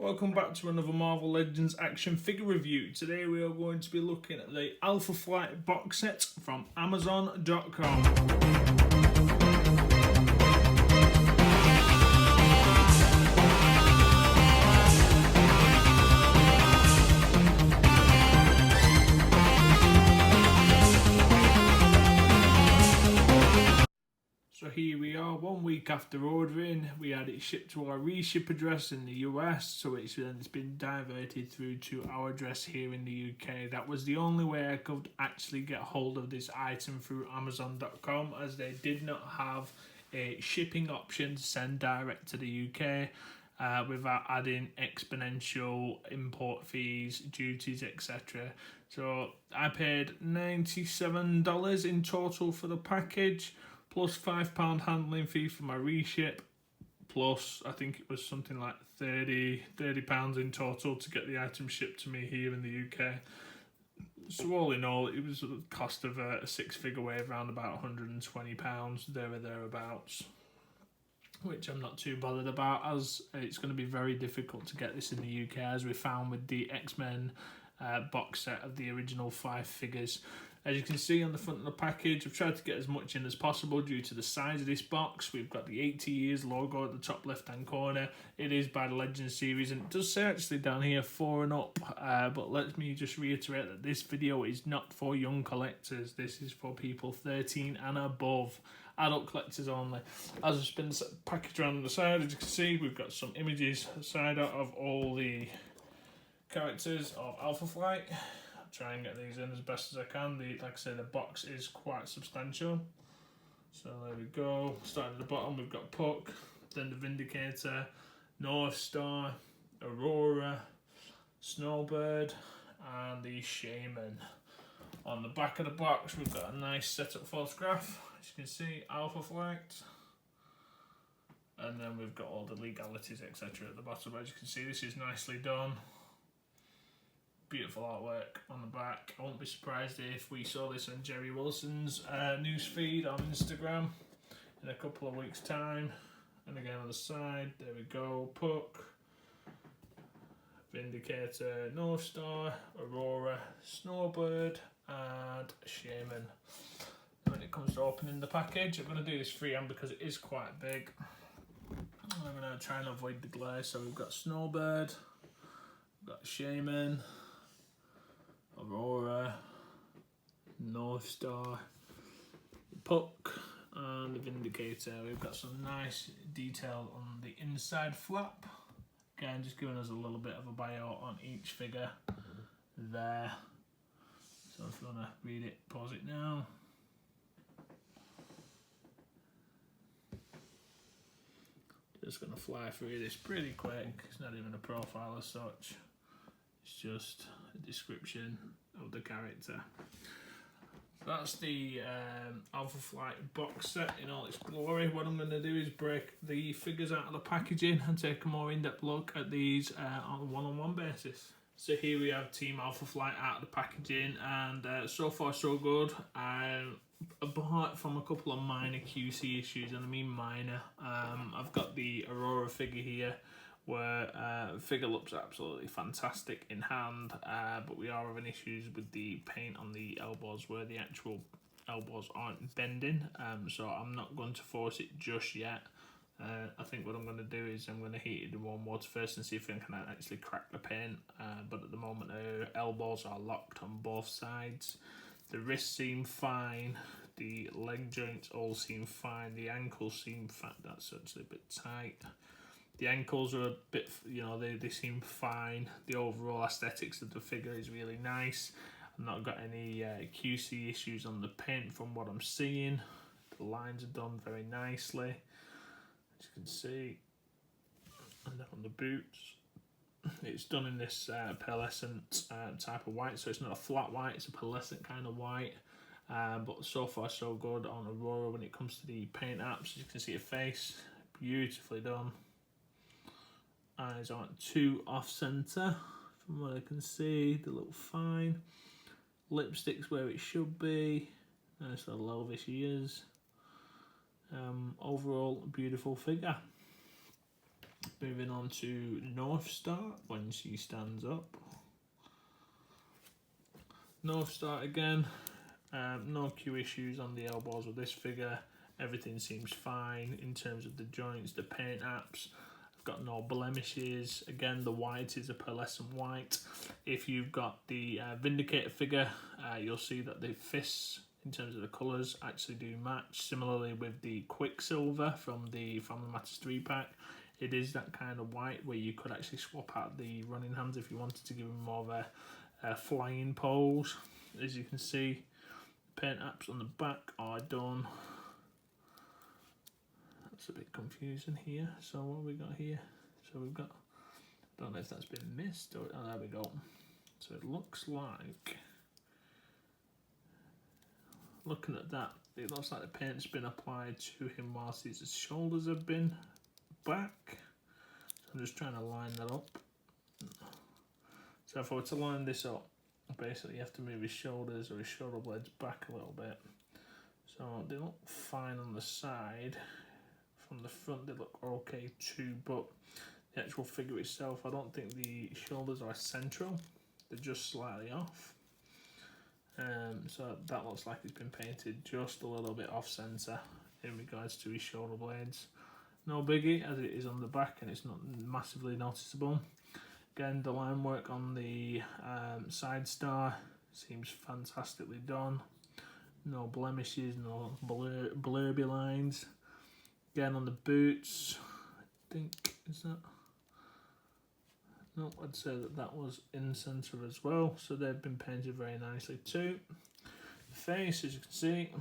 Welcome back to another Marvel Legends action figure review. Today we are going to be looking at the Alpha Flight box set from Amazon.com. So here we are, 1 week after ordering. We had it shipped to our reship address in the US, so it's been diverted through to our address here in the UK. That was the only way I could actually get hold of this item through Amazon.com, as they did not have a shipping option to send direct to the UK without adding exponential import fees, duties, etc. So I paid $97 in total for the package, plus £5 handling fee for my reship, plus I think it was something like £30 in total to get the item shipped to me here in the UK. So all in all, it was the cost of a six-figure wave, around about £120, there or thereabouts, which I'm not too bothered about, as it's going to be very difficult to get this in the UK, as we found with the X-Men box set of the original 5 figures. As you can see on the front of the package, I've tried to get as much in as possible due to the size of this box. We've got the 80 years logo at the top left hand corner. It is by the Legends series, and it does say actually down here 4 and up, but let me just reiterate that this video is not for young collectors. This is for people 13 and above, adult collectors only. As I spin the package around on the side, as you can see, we've got some images side of all the characters of Alpha Flight. Try and get these in as best as I can. Like I say, the box is quite substantial. So there we go. Starting at the bottom, we've got Puck, then the Vindicator, Northstar, Aurora, Snowbird, and the Shaymin. On the back of the box, we've got a nice setup photograph. As you can see, Alpha Flight. And then we've got all the legalities, etc. at the bottom. As you can see, this is nicely done. Beautiful artwork on the back. I won't be surprised if we saw this on Jerry Wilson's news feed on Instagram in a couple of weeks' time. And again on the side, there we go, Puck, Vindicator, Northstar, Aurora, Snowbird, and Shaymin. When it comes to opening the package, I'm going to do this freehand because it is quite big. I'm going to try and avoid the glare. So we've got Snowbird, we've got Shaymin, Aurora, Northstar, Puck, and the Vindicator. We've got some nice detail on the inside flap. Again, just giving us a little bit of a bio on each figure there. So if you want to read it, pause it now. Just going to fly through this pretty quick. It's not even a profile as such. It's just a description of the character. That's the Alpha Flight box set in all its glory. What I'm going to do is break the figures out of the packaging and take a more in-depth look at these on a one-on-one basis. So here we have Team Alpha Flight out of the packaging, and so far so good. Apart from a couple of minor QC issues, and I mean minor, I've got the Aurora figure here, where the figure looks absolutely fantastic in hand, but we are having issues with the paint on the elbows, where the actual elbows aren't bending, so I'm not going to force it just yet. I think what I'm going to do is I'm going to heat it in warm water first and see if I can actually crack the paint, but at the moment the elbows are locked on both sides. The wrists seem fine, the leg joints all seem fine, the ankles seem fat, that's actually a bit tight. The ankles are a bit, they seem fine. The overall aesthetics of the figure is really nice. I've not got any QC issues on the paint from what I'm seeing. The lines are done very nicely, as you can see. And then on the boots, it's done in this pearlescent type of white, so it's not a flat white, it's a pearlescent kind of white. But so far so good on Aurora when it comes to the paint apps. As you can see her face, beautifully done. Eyes aren't too off centre from what I can see, they look fine. Lipstick's where it should be, nice little elvish ears. Overall, a beautiful figure. Moving on to Northstar when she stands up. Northstar again, no Q issues on the elbows with this figure. Everything seems fine in terms of the joints, the paint apps. I've got no blemishes. Again, the white is a pearlescent white. If you've got the Vindicator figure, you'll see that the fists in terms of the colours actually do match. Similarly with the Quicksilver from the Family Matters 3 pack, it is that kind of white where you could actually swap out the running hands if you wanted to give him more of a flying pose. As you can see, paint apps on the back are done. That's a bit confusing here. So what have we got here? So we've got, I don't know if that's been missed or, oh, there we go. So it looks like, looking at that, it looks like the paint's been applied to him whilst his shoulders have been back. So I'm just trying to line that up. So if I were to line this up, basically you have to move his shoulders or his shoulder blades back a little bit. So they look fine on the side. From the front they look okay too, but the actual figure itself, I don't think the shoulders are central. They're just slightly off. So that looks like it's been painted just a little bit off centre in regards to his shoulder blades. No biggie, as it is on the back and it's not massively noticeable. Again, the line work on the side star seems fantastically done. No blemishes, no blurby lines. Again, on the boots, I think, is that? No, I'd say that was in centre as well. So they've been painted very nicely too. The face, as you can see,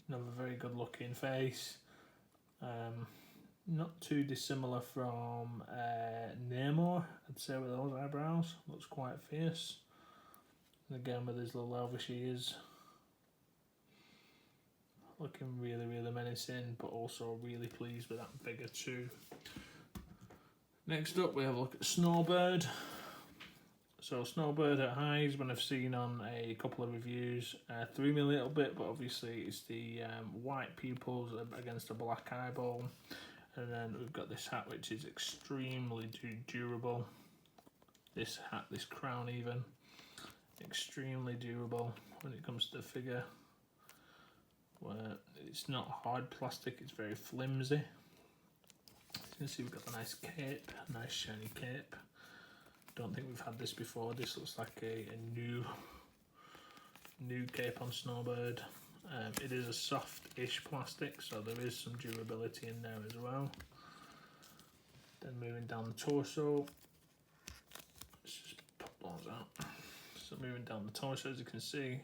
another very good looking face. Not too dissimilar from Namor, I'd say, with those eyebrows. Looks quite fierce. And again, with his little elvish ears. Looking really, really menacing, but also really pleased with that figure too. Next up, we have a look at Snowbird. So Snowbird at highs, when I've seen on a couple of reviews, threw me a little bit, but obviously it's the white pupils against a black eyeball. And then we've got this hat, which is extremely durable. This hat, this crown even, extremely durable when it comes to the figure. Where it's not hard plastic, it's very flimsy. As you can see, we've got the nice cape, nice shiny cape. Don't think we've had this before. This looks like a new cape on Snowbird. It is a soft-ish plastic, so there is some durability in there as well. Then moving down the torso, let's just pop those out. So moving down the torso, as you can see,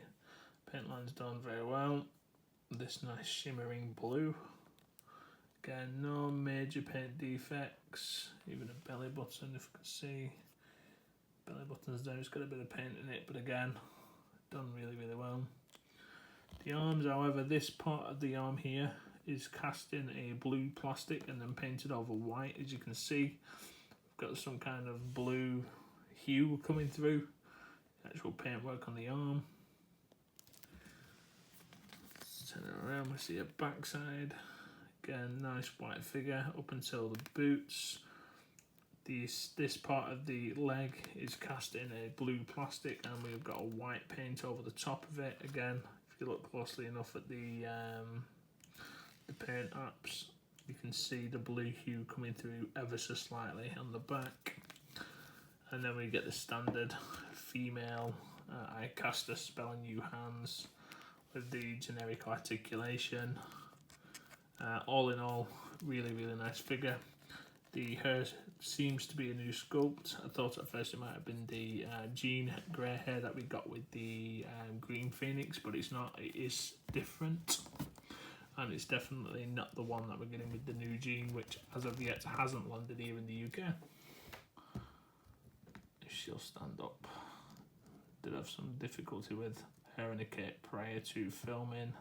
paint line's done very well. This nice shimmering blue. Again, no major paint defects. Even a belly button, if you can see. Belly button's there, it's got a bit of paint in it, but again, done really, really well. The arms, however, this part of the arm here is cast in a blue plastic and then painted over white. As you can see, we've got some kind of blue hue coming through. Actual paintwork on the arm. Turn it around, we see a backside. Again, nice white figure up until the boots. This part of the leg is cast in a blue plastic and we've got a white paint over the top of it. Again, if you look closely enough at the paint apps, you can see the blue hue coming through ever so slightly on the back. And then we get the standard female eye caster spelling you hands with the generic articulation. All in all, really, really nice figure. The hair seems to be a new sculpt. I thought at first it might have been the jean grey hair that we got with the Green Phoenix, but it's not. It is different. And it's definitely not the one that we're getting with the new jean, which as of yet hasn't landed here in the UK. If she'll stand up. Did have some difficulty with her in a cape prior to filming.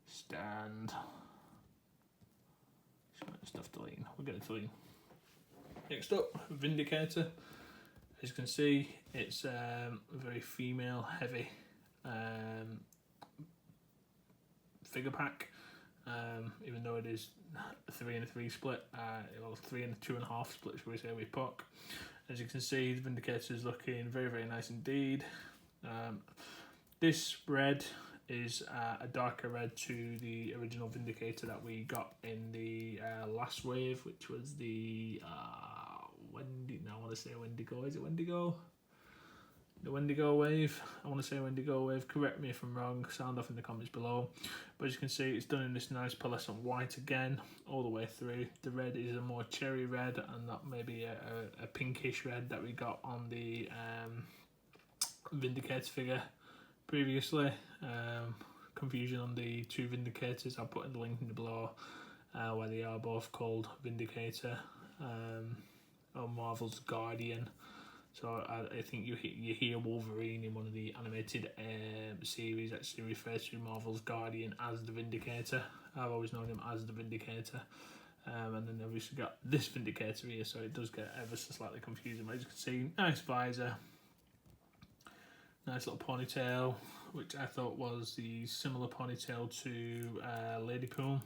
Stand. She might just have to lean. We'll get it to lean. Next up, Vindicator. As you can see, it's a very female heavy figure pack. even though it is 3 and a 3 split, or 3 and a 2.5 split, should we say, with Puck. As you can see, the Vindicator is looking very, very nice indeed. This red is a darker red to the original Vindicator that we got in the last wave, which was the now I want to say Wendigo. Is it Wendigo? The Wendigo wave. I want to say Wendigo wave. Correct me if I'm wrong. Sound off in the comments below. But as you can see, it's done in this nice pearlescent white again, all the way through. The red is a more cherry red, and that maybe a pinkish red that we got on the Vindicator figure previously. Confusion on the two Vindicators. I'll put in the link in the below where they are both called Vindicator or Marvel's Guardian. So I think you hear Wolverine in one of the animated series actually refer to Marvel's Guardian as the Vindicator. I've always known him as the Vindicator. And then obviously got this Vindicator here, so it does get ever so slightly confusing. But as you can see, nice visor, nice little ponytail, which I thought was the similar ponytail to Ladypool.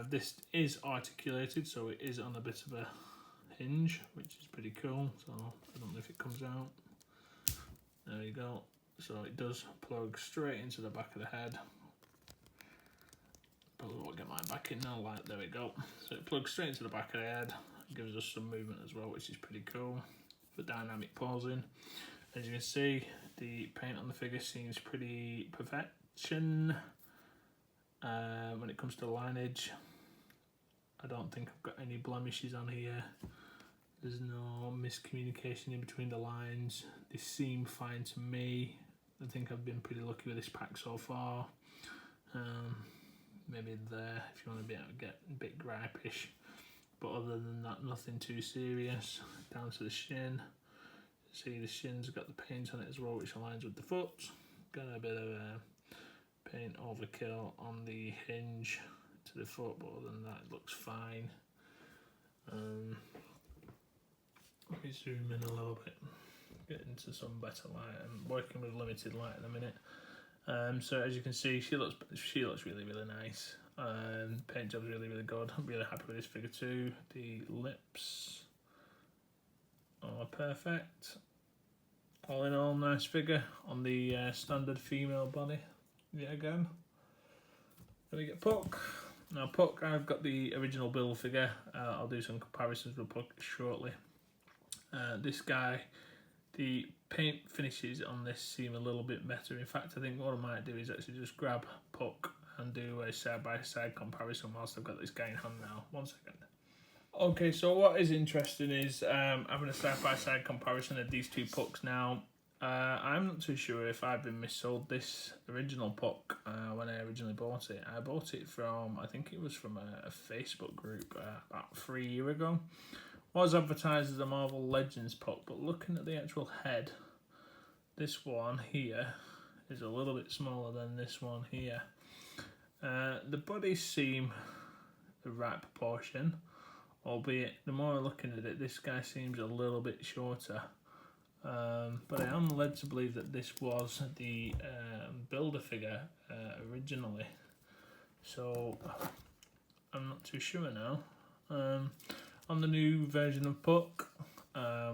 This is articulated, so it is on a bit of a hinge, which is pretty cool. So I don't know if it comes out. There you go. So it does plug straight into the back of the head. Probably won't get mine back in now. Like, there we go. So it plugs straight into the back of the head. It gives us some movement as well, which is pretty cool for dynamic posing. As you can see, the paint on the figure seems pretty perfection. When it comes to lineage, I don't think I've got any blemishes on here. There's no miscommunication in between the lines. They seem fine to me. I think I've been pretty lucky with this pack so far. Maybe there, if you want to get a bit gripish. But other than that, nothing too serious. Down to the shin. See, the shin's got the paint on it as well, which aligns with the foot. Got a bit of paint overkill on the hinge to the foot, but other than that, it looks fine. Let me zoom in a little bit, get into some better light. I'm working with limited light at the minute. So as you can see, she looks really, really nice. Paint job's really, really good. I'm really happy with this figure too. The lips are perfect. All in all, nice figure on the standard female body. Yeah, again. Then we get Puck. Now Puck, I've got the original build figure. I'll do some comparisons with Puck shortly. This guy, the paint finishes on this seem a little bit better. In fact, I think what I might do is actually just grab Puck and do a side-by-side comparison whilst I've got this guy in hand now. 1 second. Okay, so what is interesting is having a side-by-side comparison of these two Pucks now. I'm not too sure if I've been missold this original Puck when I originally bought it. I bought it from, I think it was from a Facebook group about 3 years ago. Was advertised as a Marvel Legends Puck, but looking at the actual head, this one here is a little bit smaller than this one here. The bodies seem the right proportion, albeit the more I'm looking at it, this guy seems a little bit shorter. But I am led to believe that this was the builder figure originally, so I'm not too sure now. On the new version of Puck,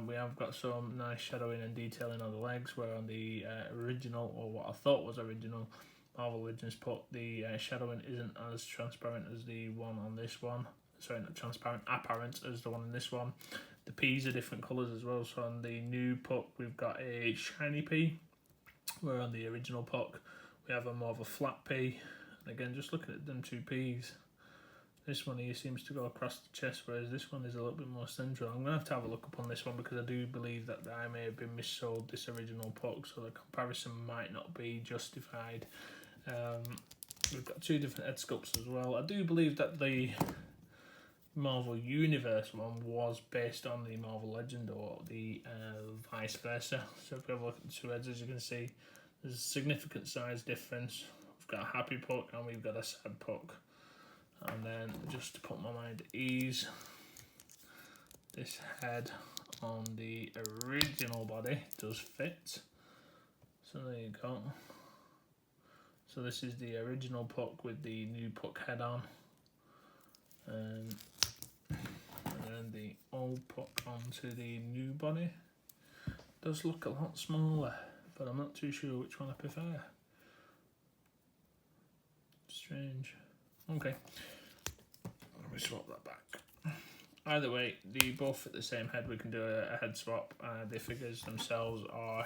we have got some nice shadowing and detailing on the legs, where on the original, or what I thought was original Marvel Legends Puck, the shadowing isn't as transparent as the one on this one. Sorry, not transparent, apparent as the one in this one. The P's are different colours as well, so on the new Puck we've got a shiny P, where on the original Puck we have a more of a flat P. And again, just looking at them two P's, this one here seems to go across the chest, whereas this one is a little bit more central. I'm going to have a look up on this one because I do believe that I may have been missold this original Puck, so the comparison might not be justified. We've got two different head sculpts as well. I do believe that the Marvel Universe one was based on the Marvel Legend, or the vice versa. So if we have a look at the two heads, as you can see, there's a significant size difference. We've got a happy Puck and we've got a sad Puck. And then just to put my mind at ease, this head on the original body does fit. So there you go. So this is the original Puck with the new Puck head on. And then the old Puck onto the new body. Does look a lot smaller, but I'm not too sure which one I prefer. Strange. Okay. Let me swap that back. Either way, they both fit the same head. We can do a head swap. The figures themselves are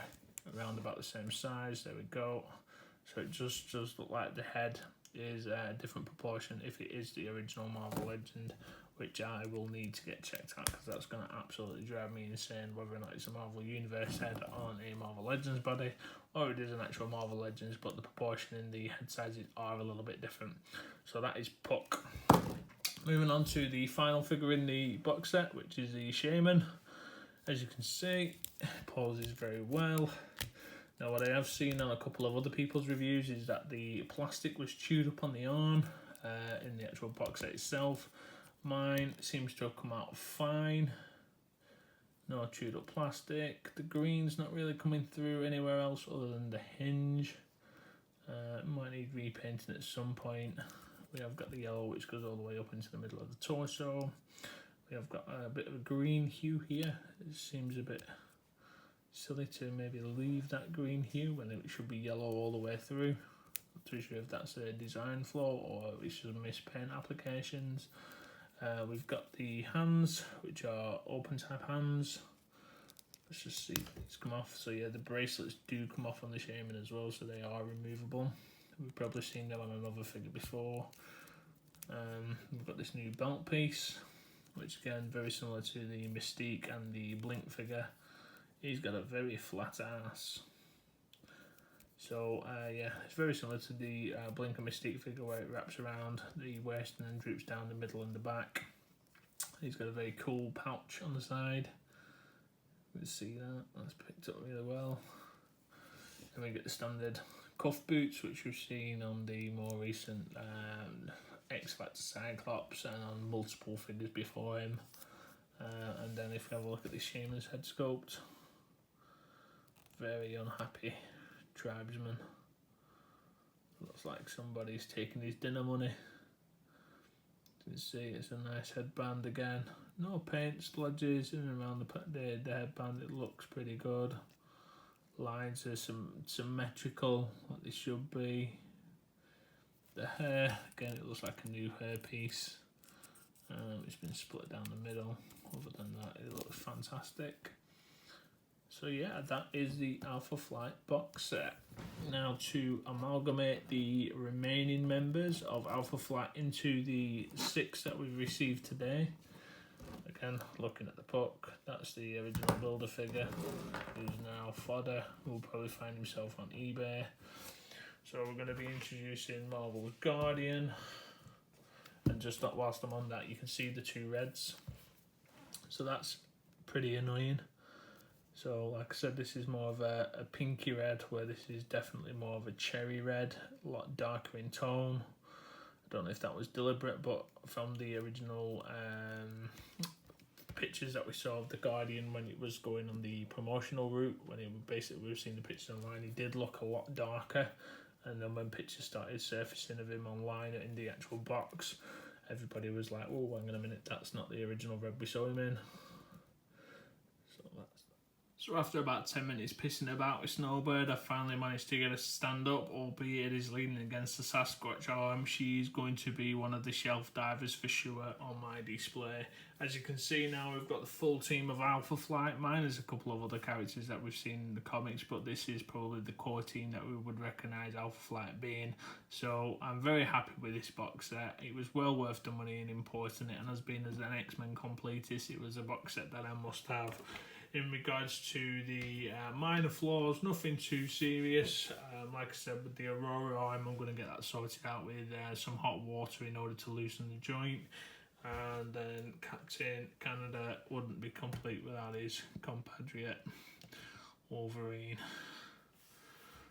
around about the same size. There we go. So it just does look like the head is a different proportion if it is the original Marvel Legend, which I will need to get checked out because that's going to absolutely drive me insane whether or not it's a Marvel Universe head on a Marvel Legends body or it is an actual Marvel Legends, but the proportion in the head sizes are a little bit different. So that is Puck. Moving on to the final figure in the box set, which is the Shaymin. As you can see, it poses very well. Now what I have seen on a couple of other people's reviews is that the plastic was chewed up on the arm in the actual box set itself. Mine seems to have come out fine. No chewed up plastic. The green's not really coming through anywhere else other than the hinge. Might need repainting at some point. We have got the yellow which goes all the way up into the middle of the torso. We have got a bit of a green hue here. It seems a bit silly to maybe leave that green hue when it should be yellow all the way through. Not too sure if that's a design flaw or it's just mispaint applications. We've got the hands, which are open type hands. Let's just see if these come off. So yeah, the bracelets do come off on the Shaymin as well, so they are removable. We've probably seen them on another figure before. We've got this new belt piece, which again, very similar to the Mystique and the Blink figure. He's got a very flat ass. So yeah, it's very similar to the Blink and Mystique figure where it wraps around the waist and then droops down the middle and the back. He's got a very cool pouch on the side. You can see that, that's picked up really well. Then we get the standard cuff boots, which we've seen on the more recent X-Factor Cyclops and on multiple figures before him. And then if we have a look at the Shaymin's head sculpt, very unhappy tribesman. Looks like somebody's taking his dinner money. You can see it's a nice headband again. No paint splodges in and around the headband. It looks pretty good. Lines are symmetrical, like they should be. The hair, again, it looks like a new hair piece. It's been split down the middle. Other than that, it looks fantastic. So yeah, that is the Alpha Flight box set. Now to amalgamate the remaining members of Alpha Flight into the 6 that we've received today. Again, looking at the Puck, that's the original builder figure, who's now fodder, who will probably find himself on eBay. So we're going to be introducing Marvel's Guardian, and just whilst I'm on that, you can see the 2 reds. So that's pretty annoying. So like I said, this is more of a pinky red, where this is definitely more of a cherry red, a lot darker in tone. I don't know if that was deliberate, but from the original pictures that we saw of the Guardian when it was going on the promotional route, when it basically we've seen the pictures online, he did look a lot darker. And then when pictures started surfacing of him online in the actual box, everybody was like, oh, hang on a minute, that's not the original red we saw him in. So after about 10 minutes pissing about with Snowbird, I finally managed to get her to stand up, albeit it is leaning against the Sasquatch arm. She's going to be one of the shelf divers for sure on my display. As you can see now, we've got the full team of Alpha Flight. Mine is a couple of other characters that we've seen in the comics, but this is probably the core team that we would recognise Alpha Flight being. So I'm very happy with this box set. It was well worth the money in importing it, and as being as an X-Men completist, it was a box set that I must have. In regards to the minor flaws, nothing too serious. Like I said, with the Aurora arm, I'm going to get that sorted out with some hot water in order to loosen the joint. And then Captain Canada wouldn't be complete without his compatriot, Wolverine.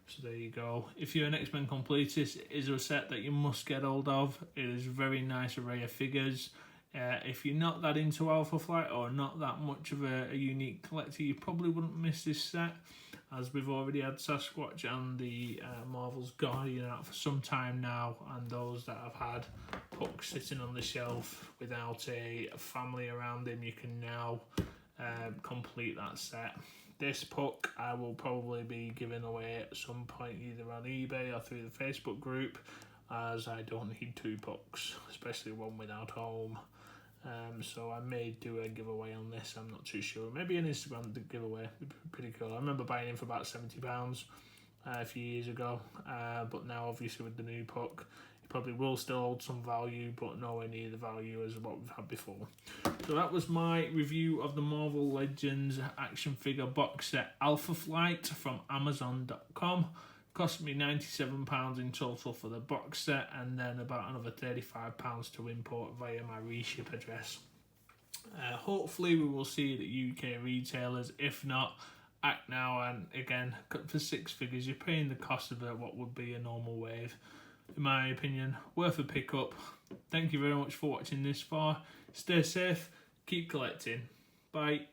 So there you go. If you're an X-Men completist, it is a set that you must get hold of. It is a very nice array of figures. If you're not that into Alpha Flight or not that much of a unique collector, you probably wouldn't miss this set, as we've already had Sasquatch and the Marvel's Guardian out for some time now, and those that have had Puck sitting on the shelf without a family around him, you can now complete that set. This Puck I will probably be giving away at some point, either on eBay or through the Facebook group, as I don't need 2 Pucks, especially one without home. So I may do a giveaway on this, I'm not too sure. Maybe an Instagram giveaway, it'd be pretty cool. I remember buying him for about £70 a few years ago, but now obviously with the new Puck, he probably will still hold some value, but nowhere near the value as what we've had before. So that was my review of the Marvel Legends action figure box set Alpha Flight from Amazon.com. Cost me £97 in total for the box set, and then about another £35 to import via my reship address. Hopefully we will see it at UK retailers. If not, act now, and again, for 6 figures you're paying the cost of what would be a normal wave. In my opinion, worth a pickup. Thank you very much for watching this far. Stay safe, keep collecting. Bye.